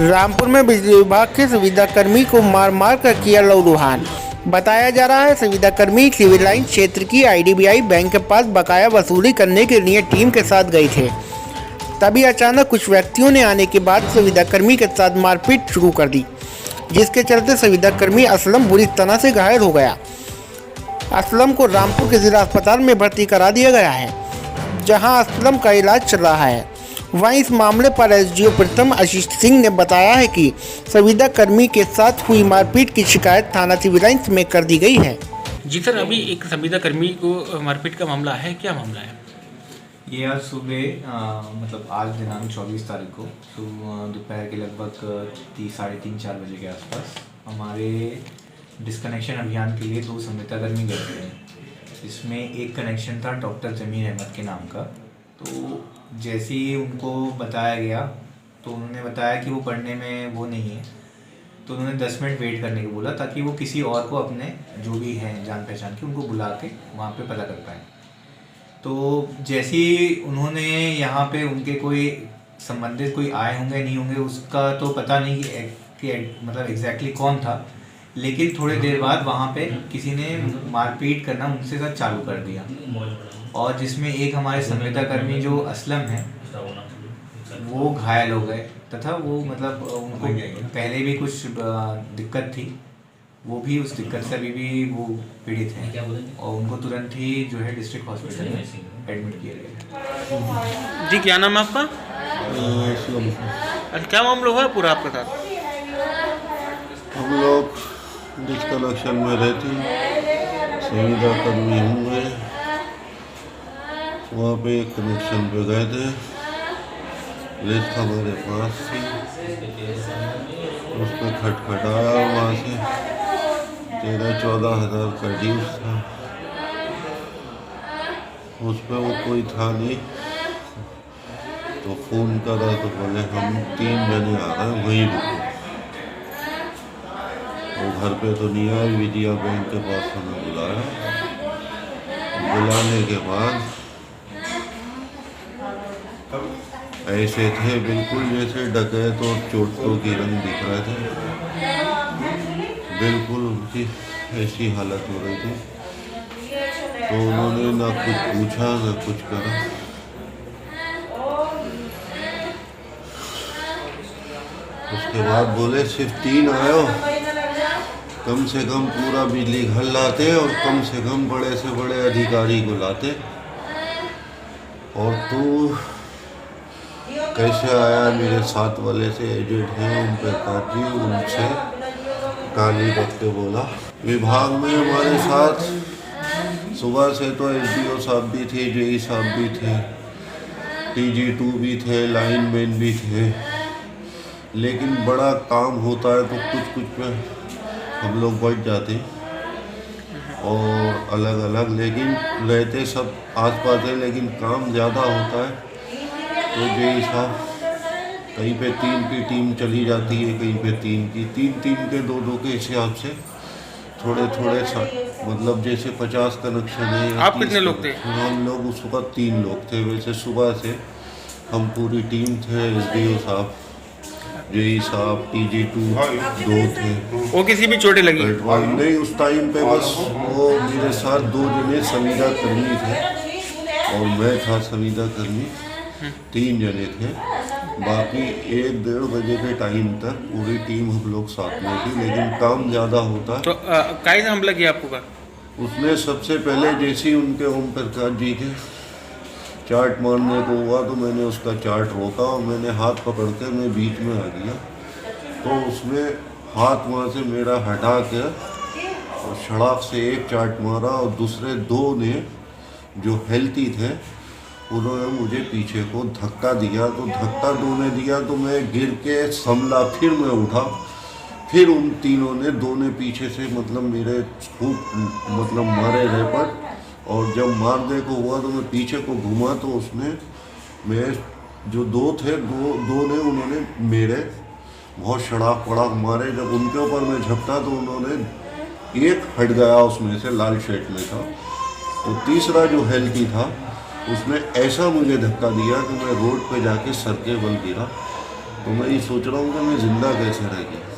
रामपुर में बिजली विभाग के संविदाकर्मी को मार मार कर किया लहूलुहान। बताया जा रहा है संविदाकर्मी सिविल लाइन क्षेत्र की आईडीबीआई बैंक के पास बकाया वसूली करने के लिए टीम के साथ गए थे। तभी अचानक कुछ व्यक्तियों ने आने के बाद संविदाकर्मी के साथ मारपीट शुरू कर दी, जिसके चलते संविदाकर्मी असलम बुरी तरह से घायल हो गया। असलम को रामपुर के जिला अस्पताल में भर्ती करा दिया गया है, जहां असलम का इलाज चल रहा है। वहीं इस मामले पर एसडीओ प्रथम आशीष सिंह ने बताया है कि संविदाकर्मी के साथ हुई मारपीट की शिकायत थाना सिविल लाइंस में कर दी गई है। जी सर, अभी एक संविदाकर्मी को मारपीट का मामला है, क्या मामला है? ये आज सुबह मतलब आज दिनांक 24 तारीख को दोपहर के लगभग 3-3:30-4 बजे के आसपास हमारे डिस्कनेक्शन अभियान के लिए 2 संविदाकर्मी गए थे। इसमें एक कनेक्शन था डॉक्टर जमीर अहमद के नाम का। तो जैसे ही उनको बताया गया तो उन्होंने बताया कि वो पढ़ने में वो नहीं है, तो उन्होंने 10 मिनट वेट करने को बोला ताकि वो किसी और को अपने जो भी हैं जान पहचान के उनको बुला के वहाँ पे पता कर पाए। तो जैसे ही उन्होंने यहाँ पे उनके कोई संबंधित कोई आए होंगे नहीं होंगे उसका तो पता नहीं कि मतलब एग्जैक्टली कौन था, लेकिन थोड़ी देर बाद वहाँ पे किसी ने मारपीट करना उनसे साथ चालू कर दिया, और जिसमें एक हमारे संविदाकर्मी जो असलम है वो घायल हो गए तथा वो मतलब उनको पहले भी कुछ दिक्कत थी, वो भी उस दिक्कत से अभी भी वो पीड़ित हैं और उनको तुरंत ही जो है डिस्ट्रिक्ट हॉस्पिटल में एडमिट किया गया। जी, क्या नाम है आपका? अच्छा, क्या मामला हुआ है पूरा आपके साथ? हम लोग डिस्कनेक्शन में रहती संविदाकर्मी होंगे, वहाँ पे एक कनेक्शन पे गए थे, लिस्ट हमारे पास थी, उस पर खटखटाया, वहाँ से 13-14 हज़ार का ड्यूज था, उस पर वो कोई था नहीं, तो फ़ोन करा तो बोले हम 3 जने आ रहे हैं, वहीं रुको। वो घर पे तो नहीं आए, विजया बैंक के पास हमें बुलाया। बुलाने के बाद ऐसे थे बिल्कुल जैसे डकैत और चोटों की रंग दिख रहे थे, बिल्कुल उनकी ऐसी हालत हो रही थी। तो उन्होंने ना कुछ पूछा ना कुछ करा। उसके बाद बोले सिर्फ 3 आयो, कम से कम पूरा बिजली घर लाते और कम से कम बड़े से बड़े अधिकारी को लाते। और तू कैसे आया? मेरे साथ वाले से एजेंट हैं उन पर काटी, उनसे गाली रख के बोला। विभाग में हमारे साथ सुबह से तो एसडीओ साहब भी थे, जेई साहब भी थे, TG2 भी थे, लाइनमैन भी थे, लेकिन बड़ा काम होता है तो कुछ पे हम लोग बढ़ जाते और अलग अलग, लेकिन रहते सब आस पास है, लेकिन काम ज़्यादा होता है। तो जेई साहब कहीं पे 3 की टीम चली जाती है, कहीं पे 3 की, 3 के 2 के हिसाब से थोड़े मतलब जैसे 50 कनेक्शन है। आप कितने लोग थे? हम लोग उस वक्त 3 लोग थे। वैसे सुबह से हम पूरी टीम थे, एसडीओ साहब, जेई साहब, TG2 2 थे। वो किसी भी चोटें लगी? नहीं, उस टाइम पे बस वो मेरे साथ 2 जने संविदाकर्मी थे और मैं था संविदाकर्मी, 3 जने थे। बाकी 1-1:30 बजे के टाइम तक पूरी टीम हम लोग साथ में थी, लेकिन काम ज़्यादा होता है। तो काहे से हमला किया आपको का? उसने सबसे पहले जैसे ही उनके ओम प्रकाश जी के चार्ट मारने को हुआ तो मैंने उसका चार्ट रोका और मैंने हाथ पकड़ के मैं बीच में आ गया। तो उसने हाथ वहाँ से मेरा हटा के और सड़क से एक चार्ट मारा और दूसरे 2 ने जो हेल्थी थे उन्होंने मुझे पीछे को धक्का दिया। तो धक्का 2 ने दिया तो मैं गिर के संभला, फिर मैं उठा, फिर उन 3 ने 2 ने पीछे से मतलब मेरे खूब मतलब मारे रेपट, और जब मारने को हुआ तो मैं पीछे को घुमा तो उसने मैं जो 2 थे 2 ने उन्होंने मेरे बहुत सड़ाक पड़ाक मारे। जब उनके ऊपर मैं झपटा तो उन्होंने एक हट गया उसमें से, लाल शर्ट में था। तो तीसरा जो हेल्थी था उसने ऐसा मुझे धक्का दिया कि मैं रोड पे जाके सर के बल गिरा तो मैं ये सोच रहा हूँ कि मैं ज़िंदा कैसे रह गया।